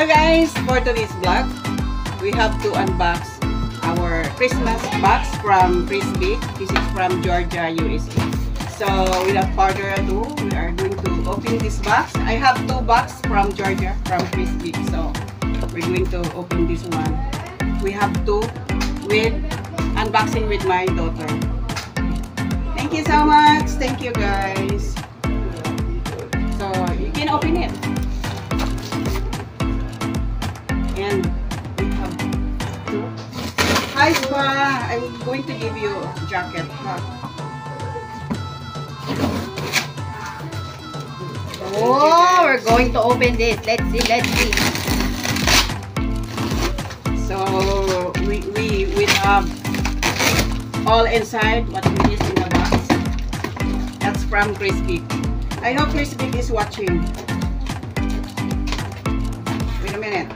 Hello guys, for today's vlog, we have to unbox our Christmas box from Crispy. This is from Georgia, USA. So without further ado, we are going to open this box. I have two boxes from Georgia, from Crispy. So we're going to open this one. We have two with unboxing with my daughter. Thank you so much. Thank you guys. So you can open it. And we have two. Hi, Spa. I'm going to give you a jacket. Oh, we're going to open this. Let's see, let's see. So we have all inside what it is in the box. That's from Crispy. I hope Crispy is watching. Wait a minute.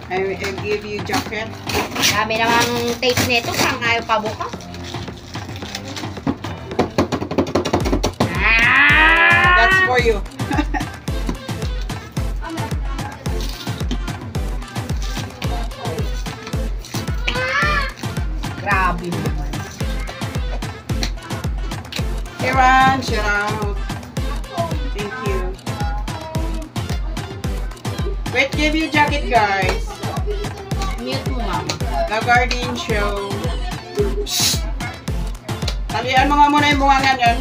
I'll give you jacket. Dami namang tape nito. Saan kayo pabukas? That's for you. Grabe naman. Karen, shout out. Thank you. Wait, give you jacket, guys. Mute mo, mama. The Guardian Show. Talian mo nga muna yung bungangan yan.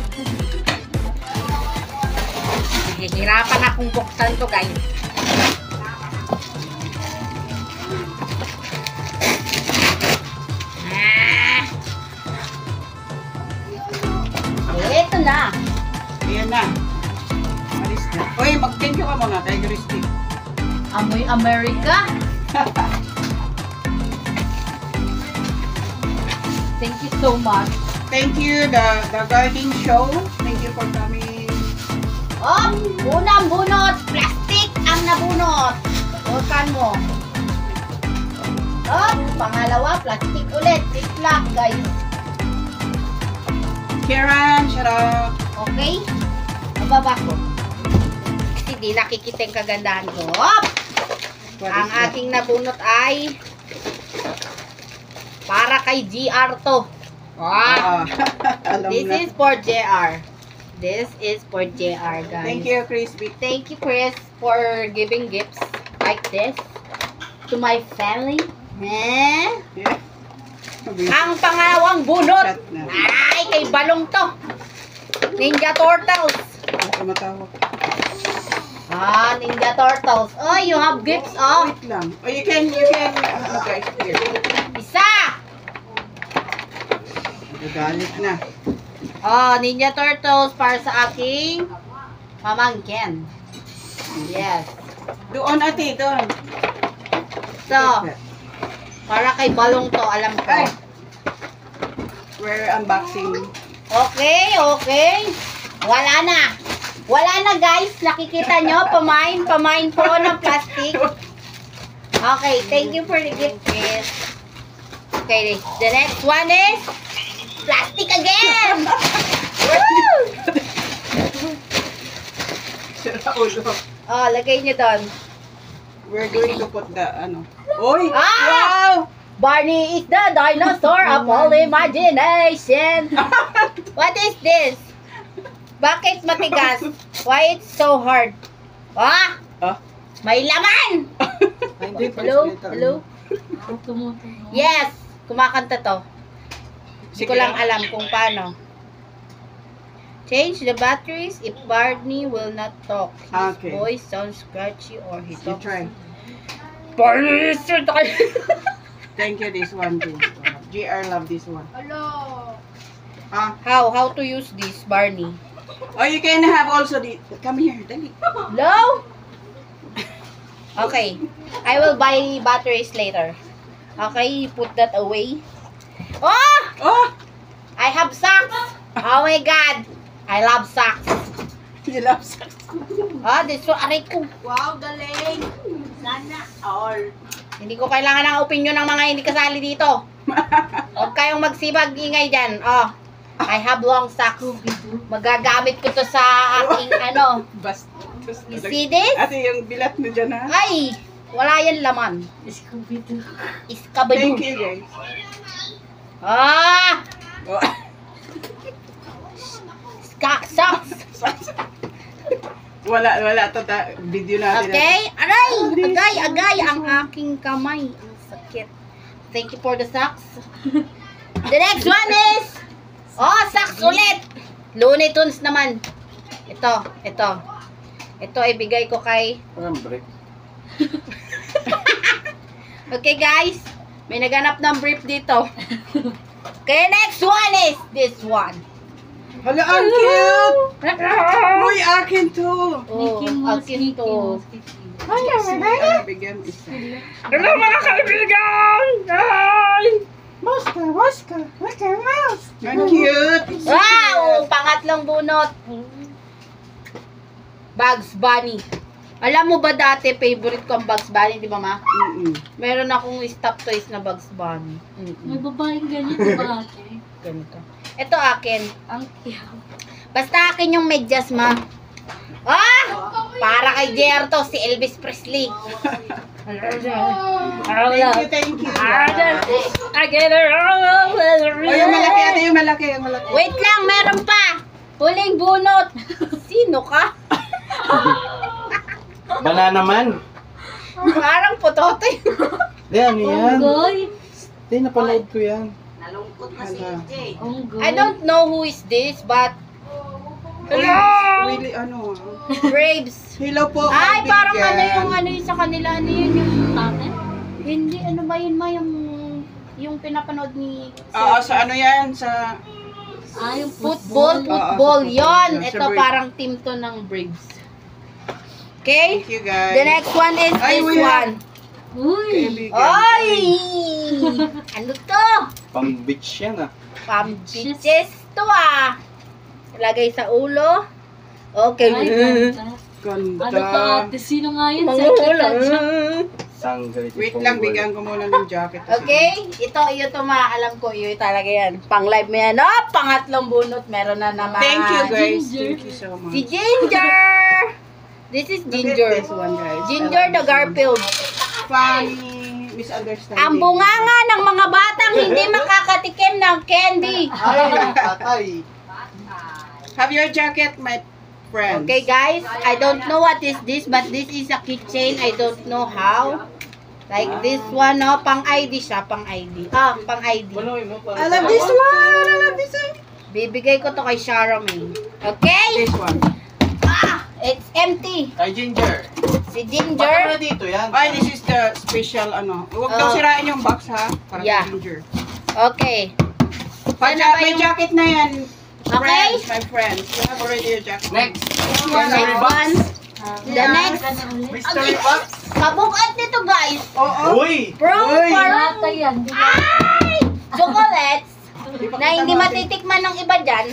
Hihirapan akong buksan to, guys. Ito na. Ayan na. Alis na. Uy, mag-thank you ka muna kay Christy. Amoy America. Thank you so much. Thank you, the Guardian Show. Thank you for coming. Oh, unang bunot. Plastic ang nabunot. Bukan mo. Oh, pangalawa, plastic ulit. Ziplock, guys. Karen, shout out. Okay? Nababa ko. Kasi di nakikita yung kagandahan ko. Hop! Ang ating nabunot ay para kay GR to. Wow! Alam This na. is for JR. This is for JR, guys. Thank you, Crispy. Thank you, Chris, for giving gifts like this to my family. Eh? Yeah. Ang pangalawang bunot Shut na. ay kay Balong to. Ninja Turtles. Ano tumatawag? Ah, Ninja Turtles. Oh, you have gifts, oh. Wait lang. Oh, you can, okay, here. Isa. Nagagalit na. Oh, Ninja Turtles para sa aking pamangkin. Yes. Doon, ate, doon. So, para kay Balong to, alam ko. Ay. We're unboxing. Okay, okay. Wala na. Wala na, guys. Nakikita nyo, pamain po ng plastic. Okay, thank you for the gift, Chris. Okay, the next one is plastic again. Woo! Sira ulo. Oh, lagay nyo doon. We're going to put the, ano. Uy! Ah! Wow! Barney is the dinosaur of all imagination. What is this? Bakit matigas? Why it's so hard? Ah! Ah? May laman! Hello? Hello? Yes! Kumakanta to. Hindi ko lang alam kung paano. Change the batteries if Barney will not talk. His Okay. voice sounds scratchy or he You talks. try. Barney is so Thank you, this one too. GR love this one. Hello. Ah, How to use this, Barney? oh, you can have also the, come here, dali. Hello? Okay. I will buy batteries later. Okay, put that away. Oh! Oh! I have socks! Oh my God! I love socks. You love sex. Ah, this one, aray ko. Wow, galing. Sana all. Hindi ko kailangan ng opinion ng mga hindi kasali dito. Huwag kayong magsibag ingay dyan. Oh, I have long socks. Magagamit ko to sa aking ano. Bastos. You see this? Ate, yung bilat mo dyan ha? Ay! Wala yan laman. Scooby-Doo. Thank Iskabado. you, guys. Ah! Oh. Socks. Wala to video natin. Okay? Agay ang aking kamay. Ang sakit. Thank you for the socks. The next one is socks ulit. Looney Tunes naman. Ito ibigay ko kay Parang break. Okay guys, may naganap ng brief dito. Okay, next one is this one. Hala, ang cute! Uy, akin to! Mickey Mouse, akin Mickey to. Mouse, Mickey Mouse. Ano, bigyan mo isa. Hello mga kaibigan! Ang cute! Wow! Pangatlong bunot. Bugs Bunny. Alam mo ba dati, favorite ko ang Bugs Bunny, di ba ma? Meron akong stop toys na Bugs Bunny. May babaeng ganito ba ate? Ganito. Ito akin. Ang cute. Basta akin yung medyas, ma. Para kay JR to, si Elvis Presley. Thank you. I get it all. O, yung malaki, ate, yung malaki. Wait lang, meron pa. Huling bunot. Sino ka? Banana man. Parang putote. Yan, yan. Onggoy. Hindi, napanood ko yan. Hala. Onggoy. I don't know who is this, but Really, ano? Braves. Hello po. Ay, parang kaibigan. ano yung sa kanila, ano yun yung Tate? hindi, ano ba yun ma, yung pinapanood ni Oo, sa ano yan? Sa... Yung football, football. yon. Yan, sa Ito Braves. parang team to ng Braves. Okay? Thank you, guys. The next one is Ay, this we have- one. Uy. Kaibigan. Ay! Ano to? Pang beach yan ah. Pambitches to ah. Lagay sa ulo. Okay. Ay, ganda. Ganda. Ano to ate? Sino nga yun? Mga Secret ulo. agent. Sanggay. Wait lang, bigyan ko muna ng jacket. Okay? Ito alam ko, yun talaga yan. Pang live mo yan. Oh, pangatlong bunot. Meron na naman. Thank you, guys. Ginger. Thank you so much. Si Ginger! This is Look at Ginger. this one, guys. Ginger the Garfield. Funny misunderstanding. Ang bunganga ng mga batang hindi makakatikim ng candy. Ay, Have your jacket, my friend. Okay guys, I don't know what is this, but this is a keychain. I don't know how. Like this one, no? Pang ID siya, pang ID. Pang ID. I love this one. I love this one. Bibigay ko to kay Charmaine. Okay? This one. It's empty. Kay Ginger. Si Ba't Ginger. na dito yan? Ay, this is the special, ano. Huwag daw Oh. sirain yung box, ha? Para Yeah. sa Ginger. Okay. Sana ba May yung- jacket na yan. Okay. Friends, my friends. You have already your jacket. Next. The Mystery next box. one. The next. Mystery box. Kabukat nito guys. Oo. Uy! From Uy. parang Ata yan. Di ba? ay! Chocolates na hindi matitikman ng iba dyan.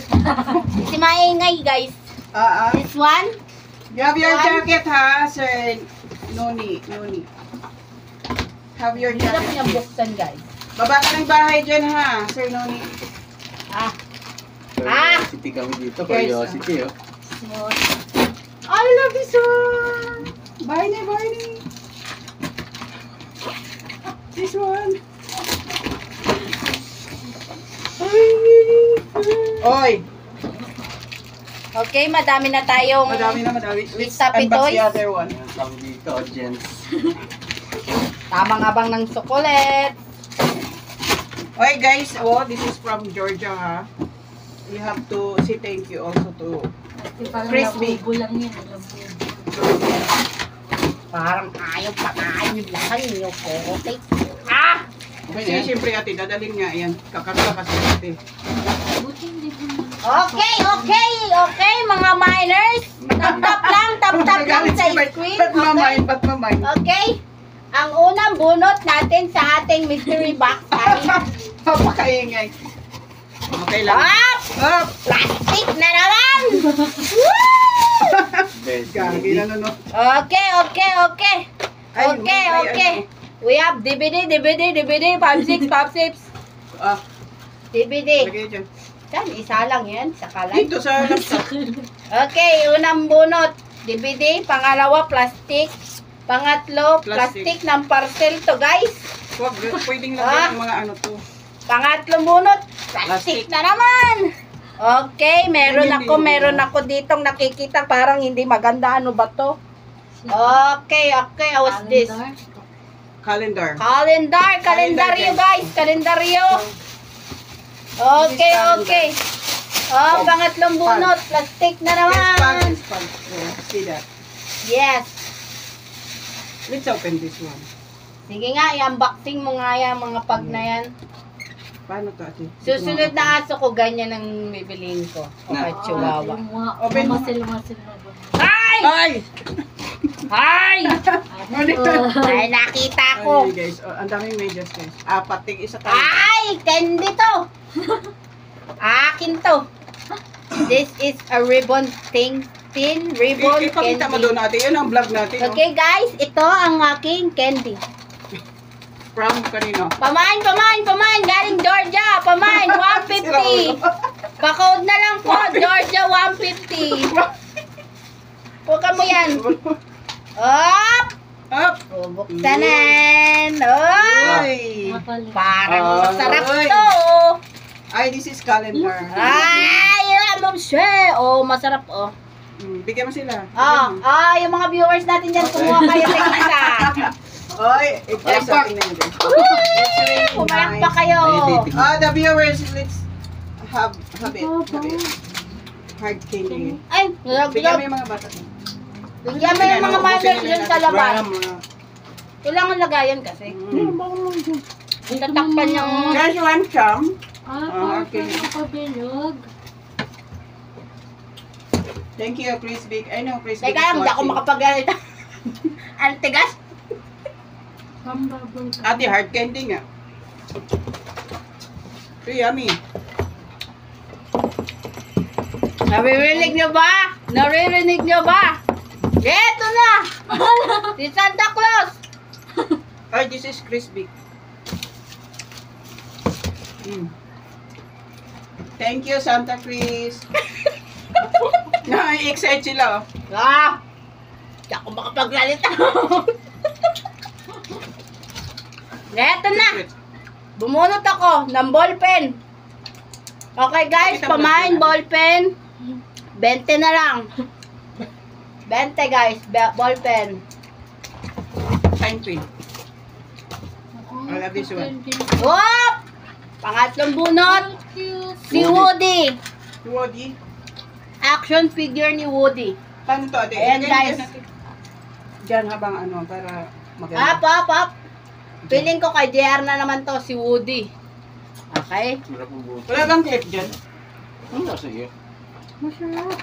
Si maingay guys. This one. You have your One. jacket, ha, Sir Noni. Have your Hirap niya jacket. buksan guys. Baba ka ng bahay dyan, ha, Sir Noni. Curiosity kami dito. Guys, Curiosity, oh. I love this one. Barney. This one. Oy, Okay, madami na tayong madami. Let's Lista unbox Pitoys. the other one. Ayan lang dito, gents. tamang abang ng chocolate. Okay, guys. Oh, this is from Georgia, ha. You have to say thank you also to Crispy. Labubo lang yan. Labubo. Parang ayaw pakain yung lakan yung chocolate. Kasi siyempre, ate, dadalhin nga yan. Kakanta kasi, ate. Buti hindi ko na. Okay, mga miners. Tap-tap lang sa screen. Ba't mamain? Okay. Ang unang bunot natin sa ating mystery box ay Papakaingay. Okay lang. Up! plastic na naman. Gagi na no. Okay. Ay, may Okay. We have DVD, 5-6. Ah, DVD. lagay dyan. Saan? Isa lang yan, sa kalan. Dito sa laptop. Okay, unang bunot, DVD. Pangalawa, plastic. Pangatlo, plastic ng parcel to, guys. Huwag, pwedeng lagyan ng mga ano to. Pangatlong bunot, plastic na naman. Okay, meron ako ditong nakikita parang hindi maganda. Ano ba to? Okay, how's this? Calendar. Kalendaryo guys, kalendaryo. Okay. Oh, pangatlong bunot, plastic na naman. It's fun. Yeah, see that. Yes. Let's open this one. Sige nga, i-unboxing mo nga yan, mga pag na yan. Paano to, ate? Susunod na aso ko, ganyan ang bibiliin ko. O Na. chihuahua. Yung mga Open mo. masil-masil na ba? Ay! Ay! Ay! Ano? Ay, nakita ko. Ay, guys. Oh, ang daming medyas, guys. Apat, tig isa tayo. Ay! Candy to! Akin to. This is a ribbon thin ribbon Ipakita mo candy. doon natin. Yun ang vlog natin. no? Okay guys, ito ang aking candy. From kanino? Pamain! Galing Georgia! Pamain! 150! Pa-code na lang po, Georgia 150. Pukan mo yan. Up! Up! Bubuksanan! Oh! Ay! Parang masarap Ay. to! Ay, this is calendar. Ay! Ma'am She! Oh, masarap oh. Bigyan mo sila. Yung mga viewers natin dyan, kumuha kayo ng isa. Ay, ito sa akin na yun. Pumalak pa kayo. The viewers, let's have it. Hard candy. Ay, Bigyan mo yung mga bata. bigyan mo yung mga mothers dyan sa labas. Kailangan lagayan kasi. Tatakpan yung... Guys, you want some? Okay. Okay. Pabilog. Thank you, Chris Big. I know Chris Big Teka, hindi ako makapagalit. Ang tigas. Pambabol ka. Ate, hard candy nga. Yummy. Naririnig nyo ba? Eto na! Si Santa Claus! Ay, this is Chris Big. Thank you, Santa Chris. Na-excite sila, oh. Hindi ako makapagalit. Eto na! Bumunot ako ng ballpen. Okay guys, Pakita mo pamain na. ballpen. 20 na lang. 20 guys, ballpen. Fine print. I love this one. Whoop! Pangatlong bunot, si Woody. Woody. Action figure ni Woody. Paano to, ate? Ayan, guys. Diyan habang ano, para maganda. Up. Feeling ko kay JR na naman to, si Woody. Okay? Wala bang clip dyan? Sige. Masarap.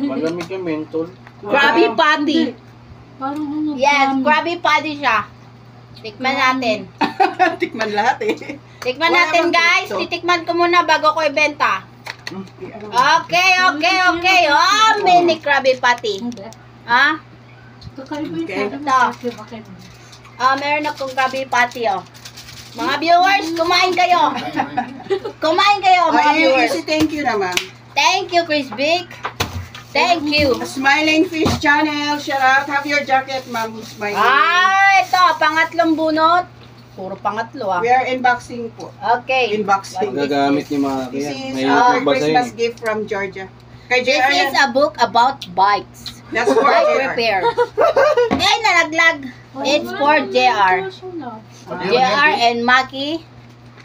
Malamig yung mentol. Krabby Patty. Parang ano. Yes, Krabby Patty siya. Tikman natin. Tikman lahat eh. Tikman Wala natin bang guys. gusto? Titikman ko muna bago ko ibenta. Okay. Oh, mini Krabby Patty. Hindi. Ah? Kakaiba yung Okay. sabi mo sa akin. Meron akong Krabby Patty oh. Mga viewers, kumain kayo. Kumain kayo mga Ay, viewers. easy thank you naman. Thank you, Chris Vic. Thank you. Smiling Fish Channel, shout out. Have your jacket, ma'am. Smiling. Ito, pangatlong bunot. Puro pangatlo ah. We are unboxing po. Okay. Unboxing. Gagamit ni mga This kaya. is May our babasahin Christmas eh. gift from Georgia. Kay This JR is yan. a book about bikes. That's for Bike JR. repair. Ay, nalaglag. It's for JR. JR and Maki.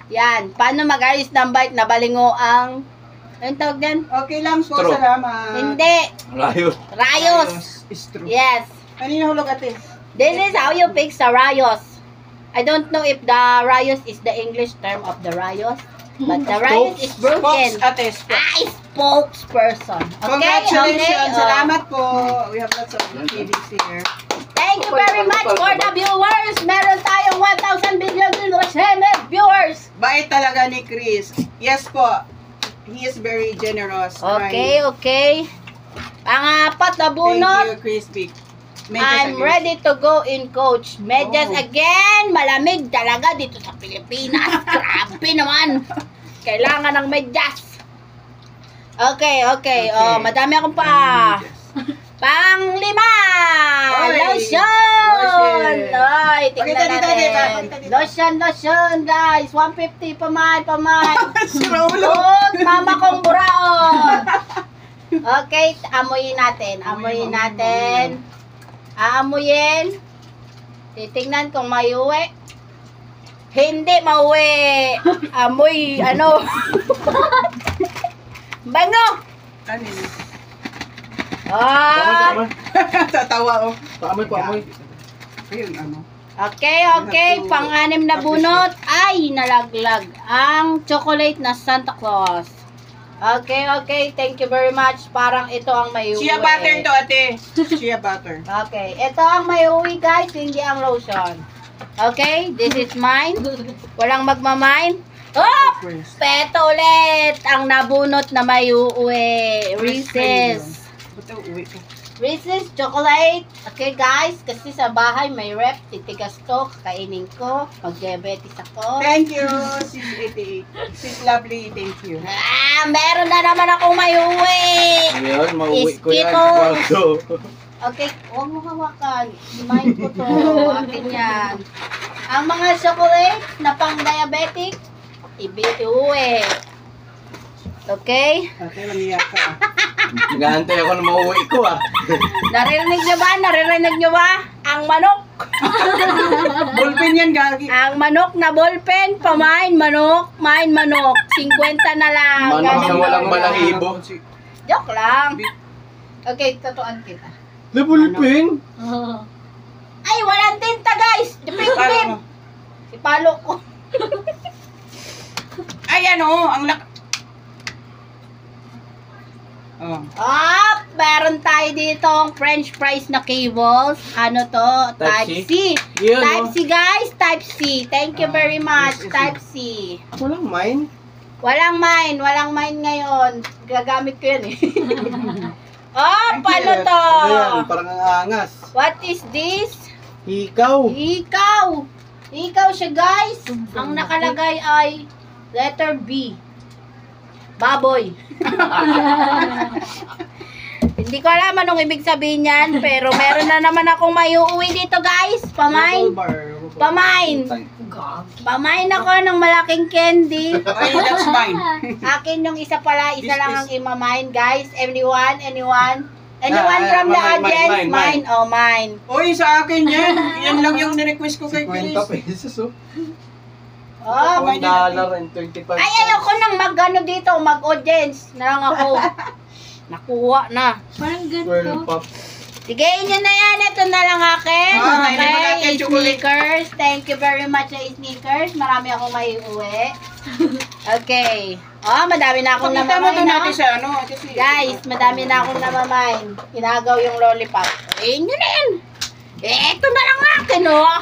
Yan. Paano mag-ayos ng bike na balingo ang... Anong tawag din? Okay lang po, Straw. salamat. Hindi. Layo. Rayos. Is true. Yes. Kanina hulog ate. This is how you fix a rayos. I don't know if the rayos is the English term of the rayos. But the rayos is broken. Spokes ate. Spokes. Spokesperson. Okay? Congratulations. Okay? Salamat po. We have lots of TVs here. Thank you very much for the viewers. Meron tayong 1,000 billion viewers. Bait talaga ni Chris. Yes po. He is very generous. Okay. Pangapat na Thank bunot. you, Chris Big. I'm ready to go in, coach. Medyas Oh. again. Malamig talaga dito sa Pilipinas. Grabe naman. Kailangan ng medyas. Okay. Okay. Madami akong pa. Pang-5, Oy! lotion! Lotion! Oy, tingnan Pakita dito, natin. Diba? Pakita dito. Lotion, guys. 150, pamay. Si Raulo. Good, mama kong buraon. Okay, amuyin natin. Aamuyin. Titingnan kung may uwi. Hindi mauwi. Amoy, ano? Bango! Ano yun? Ah, Tama. Tatawa oh. Paamoy. Ayun, ano. okay. Pang-anim na bunot ay nalaglag ang chocolate na Santa Claus. Okay. Thank you very much. Parang ito ang may uwi. Chia butter to, ate. Chia butter. Okay. Ito ang may uwi, guys. Hindi ang lotion. Okay. This is mine. Walang magmamine. Oh! Peto ulit. Ang nabunot na may uwi. Reese's. Ba't uwi ko? Reese's chocolate. Okay, guys. Kasi sa bahay may rep. Titigas to. Kakainin ko. Mag-diabetes ako. Thank you, Sis 88. Sis Lovely, thank you. Meron na naman akong may uwi. Ngayon, mauwi ko yan sa Skittles. kwarto. Okay, huwag mo hawakan. Mind ko to. Akin yan. Ang mga chocolate na pang-diabetic, iuwi. Okay? Okay, lang ka. Nag-aantay ako na mauwi ko ah. Naririnig nyo ba? Ang manok. Ballpen yan, gagi. Ang manok na ballpen, pamain manok, main manok. 50 na lang. Manok na Ganun walang lang. balahibo. Joke lang. Okay, tatuan kita. Labulping? Ay, walang tinta, guys. Dipip-dip. Parang, Ipalo ko. ay, ano, ang lak... Oh. Meron tayo dito ang French fries na cables. Ano to? Type Type C. Yun, Type oh. C, guys. Type C. Thank you very much. yes, yes, Type C. Walang mine. Walang mine ngayon. Gagamit ko yan eh. Thank paano you. to? Ayan, parang ang angas. What is this? Ikaw. Ikaw siya, guys. Ang nakalagay ay letter B. Baboy. Hindi ko alam anong ibig sabihin yan, pero meron na naman akong may uuwi dito, guys. Pamain. Pamain ako ng malaking candy. Ay, that's mine. Akin yung isa pala, isa This lang is- ang imamain, guys. Anyone from the mine, audience? mine. Oh, mine. Uy, sa akin yan. Yan lang yung nirequest ko kay 50 Chris. pesos oh. Oh, pwede $1.25. ay, ayoko nang mag-ano dito, mag-audience na lang ako. Nakuha na. Parang Swirl ganito. pop. Sige, inyo na yan. Ito na lang akin. Ah, mayroon pa natin Okay, chocolate. sneakers. Thank you very much sa sneakers. Marami akong may uwi. Okay. Madami na akong Pakita mo namamain doon na. natin sa ano. Kasi, Guys, madami na akong namamain. Inagaw yung lollipop. Inyo na yan. Ito na lang akin, oh.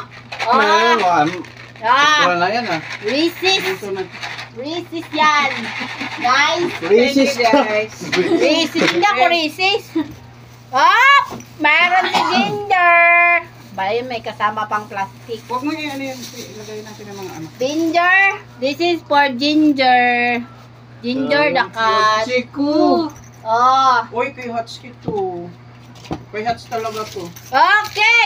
Wala yan ah. Reese's. ito na. Reese's yan. Guys, Reese's Thank you, guys. Reese's. Hindi ako Reese's. Mayroon si Ginger. Bayo, may kasama pang plastic. Huwag mo yung ano yun. Ilagay natin ng mga ano. Ginger. This is for Ginger. Ginger the cat. Chiku. Uy, kay Hats ito. Kay Hats talaga to. Okay.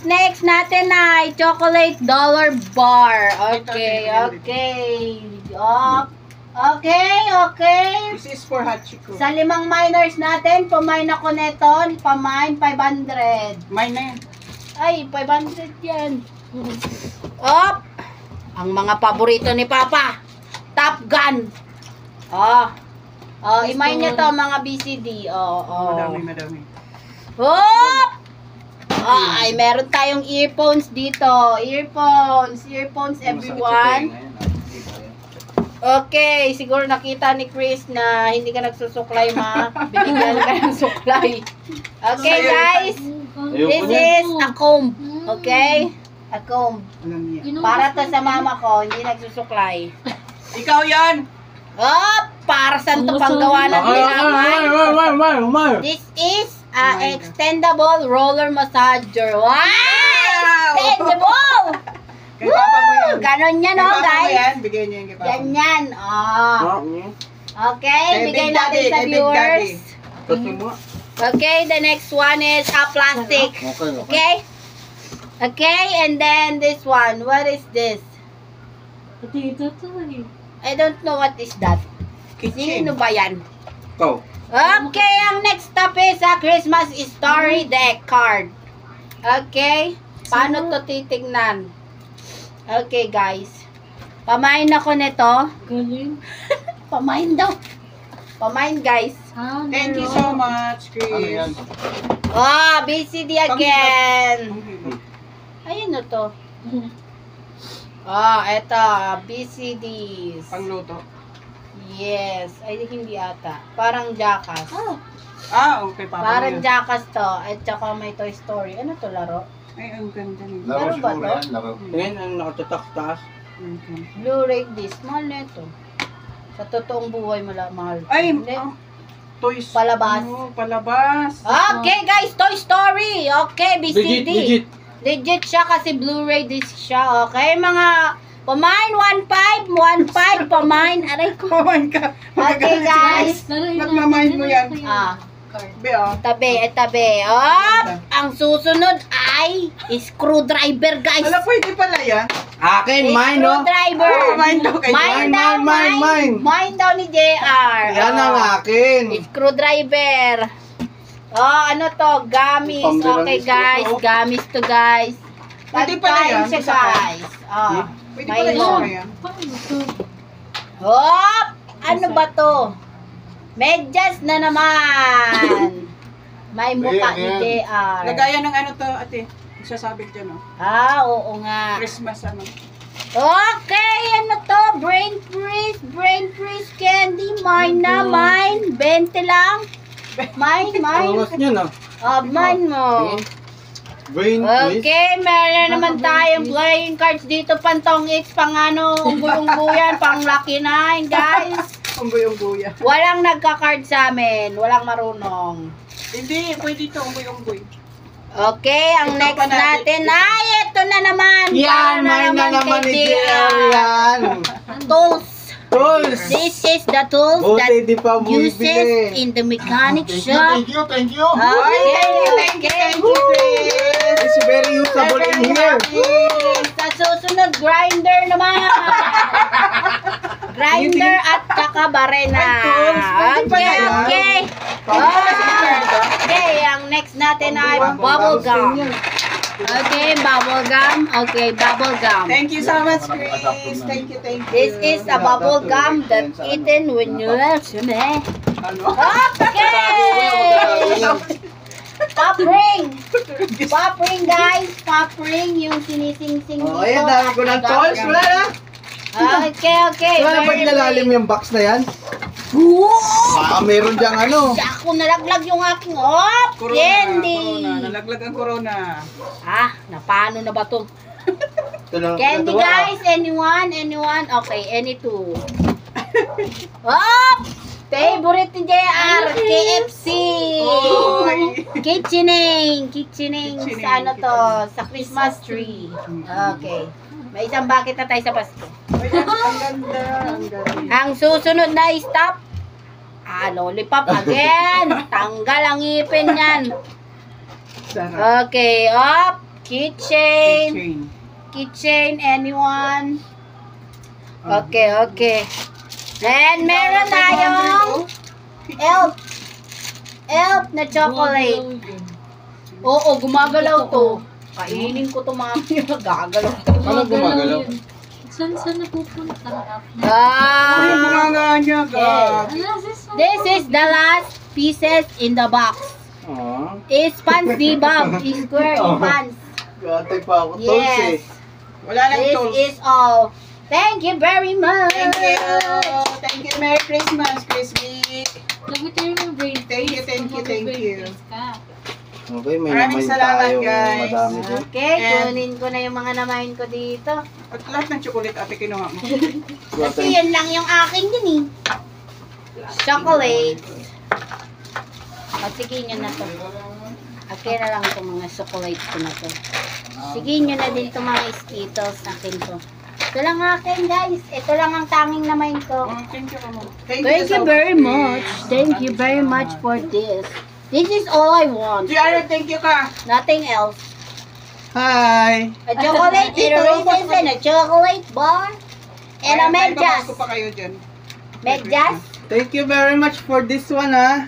Next natin ay chocolate dollar bar. Okay. This is for Hachiko. Sa 5 miners natin, pamain ako neto. Pamain 500. Mine na yan. Ay, 500 yan. Ang mga paborito ni Papa. Top Gun. Imayin nyo to mga BCD. Madami. Ay, meron tayong earphones dito. Earphones everyone. Okay, siguro nakita ni Chris na hindi ka nagsusuklay, ma. Binigyan ka ng suklay. Okay, guys. This is a comb. Okay? A comb. Alam niya. Para to sa mama ko, hindi nagsusuklay. Ikaw yan! Para saan to panggawa ng tinapay? This is a extendable roller massager. Wow! Extendable! Kay Papa mo yan. Ganon yan, Kay oh, Papa mo guys. yan. Bigay niya yan kay Papa. Ganyan. Okay, Kay bigay Big natin Daddy, sa kay Big viewers. Daddy. Kasi mo. Okay, the next one is a plastic. Okay. Okay? Okay, and then this one. What is this? Pati ito to eh. I don't know what is that. Kitchen. Sino ba yan? Go. Okay, ang next stop is a Christmas story deck card. Okay? Paano to titignan? Okay, guys. Pamain ako nito. Galing. Pamain daw. Pamain, guys. Ah, Thank you meron. so much, Chris. Ano yan? Oh, BCD again. Ayun na to. Oh, eto. BCDs. Pangluto. Yes. Ay, hindi ata. Parang Jackass. Okay, papa. Parang Jackass to. At saka may Toy Story. Ano to, laro? Ay, ang ganda nito. Laro ba to? Laro. Tingin ang nakatatak taas. Okay. Blu-ray disc. Mahal na ito. Sa totoong buhay, mahal. Ay, Hindi. toys. Palabas. Palabas. Okay, guys. Toy Story. Okay, BCD. Legit. Legit siya kasi Blu-ray disc siya. Okay, mga pamain 1.5, pamain. Aray ko. Oh my God. Okay, guys. Laruin Nagmamind mo yan. Ah, Be, oh. tabi. Ang susunod ay screwdriver, guys. Wala, pwede pala yan. Akin, mine, no? Screwdriver. Oh, mine daw kayo. Mine daw ni JR. Yan ang akin. Screwdriver. Oh, ano to? Gamis. Pambilang Okay, screw guys. to. Gamis to, guys. Pwede pala Pagkain yan, siya, isa pa. guys. Oh. Pwede May pala loan. isa yan. Paano to? Hop! Ano ba to? Medyas na naman. May mukha ni JR. Lagayan ng ano to, ate. Sasabit dyan, oh. Ah, oo nga. Christmas, ano. Okay, ano to? Brain freeze candy. Mine na, mine. 20 lang. Mine. Angas niya, no? Mine mo. Brain twist. Okay, meron na naman tayong playing cards dito. Pantong X, pang ano, unggoy-unggoyan, pang Lucky 9, guys. Unggoy-unggoya. Walang nagka-card sa amin. Walang marunong. Hindi, pwede ito, unggoy-unggoy. Okay, ang Ito next pa natin. natin ay ito na naman. Yan, Para mine na naman kay ni JR. JR yan. Tools. Tools. This is the tools that Buti di pa uses bumibili. in the mechanic shop. you. Thank you, Chris. It's very usable in here. Sa susunod, grinder naman. Grinder at saka barena. Ay, tools. Pwede pa Okay, yan. okay. Okay, ang next natin ay bubble gum. Okay, bubble gum. Okay, bubble gum. Thank you so much, Chris. Thank you. This is a bubble gum that eaten when you are swimming. Ano? Okay! Pop ring! Pop ring, guys! Pop ring, yung sinising-sing dito. Oh, ayan, dami ko ng tools. Wala na. Okay. Wala na ba inalalim yung box na yan? Baka meron diyang ano. Ako nalaglag yung aking Corona. candy. Nalaglag ang corona. Napano na ba to? Ito lang, Candy, natuwa. guys. Anyone? Okay, any two. Favorite ni JR, KFC. Oy. Kitchening Kitchening, sa ano to, sa Christmas tree. Okay. May isang bucket na tayo sa Pasko. Ay, ang ganda. Ang ganda. Ang susunod na stop, lollipop again. Tanggal ang ngipin yan. Sarap. Okay, keychain. Keychain, anyone? Okay. And meron tayong Elf na chocolate. Oo, gumagalaw to. Kainin ko to mamaya. Gagalaw. Ano gumagalaw? Saan napupunta? Ay, mga nga niya, Yes. This is the last pieces in the box. Aww. Is pants, di ba? Is square in pants. Gatay pa ako tools eh. Yes. Wala nang This tools. is all. Thank you very much. Thank you. Thank you. Merry Christmas, Chris Vic. Sagutin mo yung brain Thank you, thank you, thank you. Okay, may Maraming naman salamat, tayo. guys. Madami din. Okay, And- kunin ko na yung mga namahin ko dito. At lahat ng chocolate, ate, kinuha mo. Kasi yan lang yung akin din eh. Chocolate. Sige nyo na to. Akin na lang itong mga chocolate ko na to. Sige nyo na din itong mga Skittles akin to. Ito lang akin, guys. Ito lang ang tanging namahin ko. Oh, thank you, Mama. Thank you very much. Thank you very much for this. This is all I want. Gianna, thank you ka. Nothing else. Hi! A chocolate, little raisins, and a chocolate bar. And a May medyas. ko pa kayo dyan. Medyas? Thank you very much for this one, ha?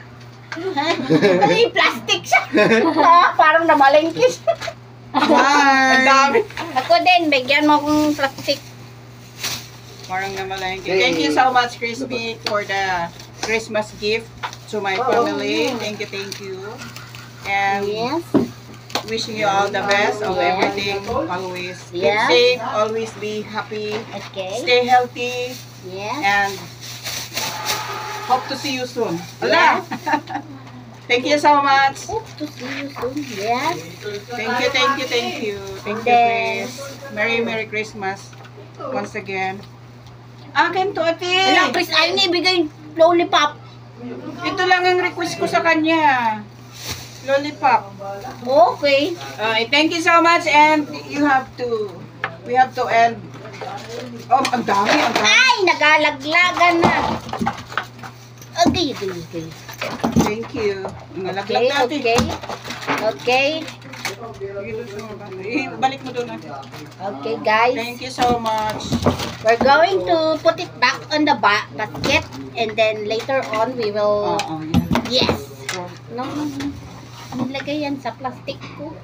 Ay, plastic siya. Ah, parang namalengkis. Ang Hi! dami. Ako din, bigyan mo akong plastic. Parang namalengke. Thank you so much, Crispy, for the Christmas gift to my family. Thank you. And Yes. wishing you all the best of Yes. everything. Always keep Yes. safe. Always be happy. Okay. Stay healthy. Yes. And hope to see you soon. Ala! Thank you so much. Hope to see you soon. Yes. Thank you. Thank you, Then- Chris. Merry Christmas. Once again. Akin to, ate. Wala, Chris, ayaw niya ibigay lollipop. Ito lang ang request ko sa kanya. Lollipop. Okay. Thank you so much and we have to end. Oh, ang dami. Ay, nagalaglagan na. Okay. Thank you. Nalaglag Okay, natin. okay. Okay. Balik mo doon. Ate. Okay, guys. Thank you so much. We're going to put it back on the basket and then later on we will... Oo, yan. Yes. No. Nilagay yan sa plastic ko.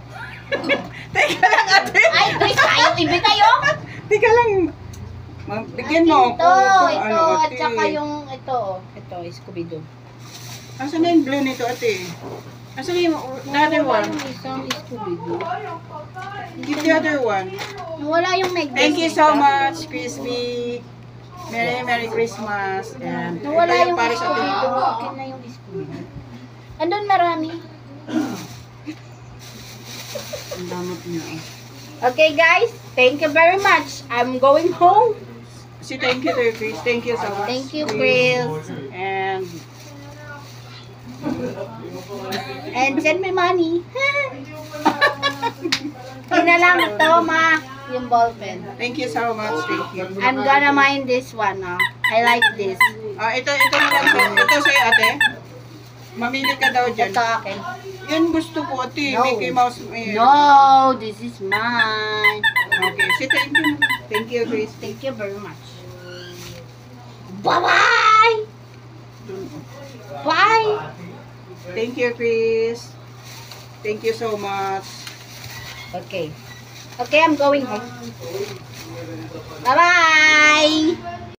Teka lang, ate. Ay, Chris, ayaw ibigay oh. Teka lang. Bigyan mo ako. Ito, Ano, at ate. saka yung ito. Ito, Scooby-Doo. Asan na yung blue nito, ate? Asan na yung the other one? Yung isang Scooby-Doo. Give the other one. Wala yung magnet. Thank you so much, Crispy. Merry Christmas. And Nawala ito yung para sa atin. Scooby-Doo. Akin na yung Scooby-Doo. Andun marami. Ang damot niyo eh. Okay guys, thank you very much. I'm going home. Si thank you, Chris. Thank you so much. Thank you, Chris. And And send me money. Yun na lang ito, ma. Yung ballpen. thank you so much. Thank you. I'm gonna mind this one, I like this. Ito na lang to. Ito sa'yo, ate. Mamili ka daw dyan. Ito akin. Yan gusto ko, ate. No. Mickey Mouse. Eh. No, this is mine. Okay. Si thank you. Thank you, Chris. Thank you very much. Bye-bye! Bye! Thank you, Chris. Thank you so much. Okay. Okay, I'm going home. Bye-bye!